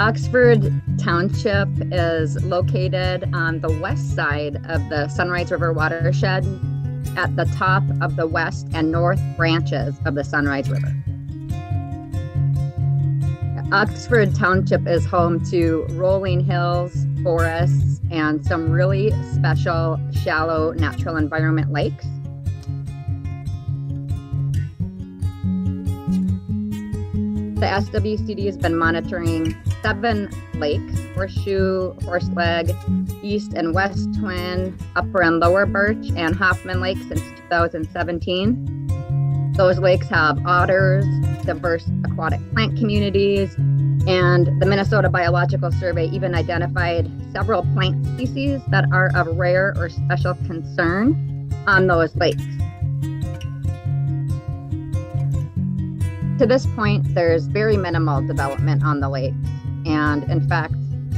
Oxford Township is located on the west side of the Sunrise River watershed at the top of the west and north branches of the Sunrise River. Oxford Township is home to rolling hills, forests, and some really special shallow natural environment lakes. The SWCD has been monitoring 7 lakes: Horseshoe, Horseleg, East and West Twin, Upper and Lower Birch, and Hoffman Lake since 2017. Those lakes have otters, diverse aquatic plant communities, and the Minnesota Biological Survey even identified several plant species that are of rare or special concern on those lakes. To this point, there's very minimal development on the lakes, and in fact,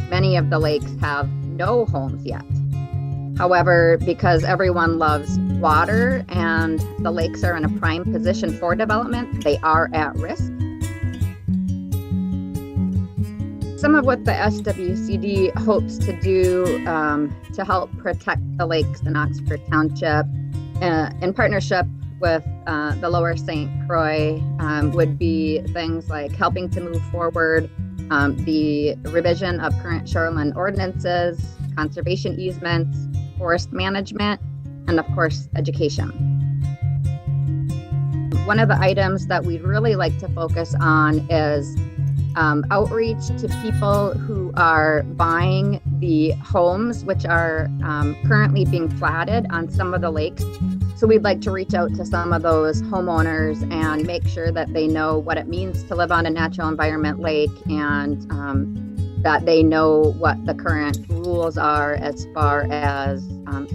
many of the lakes have no homes yet. However, because everyone loves water and the lakes are in a prime position for development, they are at risk. Some of what the SWCD hopes to do to help protect the lakes in Oxford Township in partnership with the Lower St. Croix would be things like helping to move forward the revision of current shoreline ordinances, conservation easements, forest management, and of course, education. One of the items that we'd really like to focus on is outreach to people who are buying the homes which are currently being platted on some of the lakes. So we'd like to reach out to some of those homeowners and make sure that they know what it means to live on a natural environment lake, and that they know what the current rules are as far as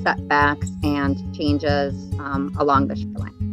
setbacks and changes along the shoreline.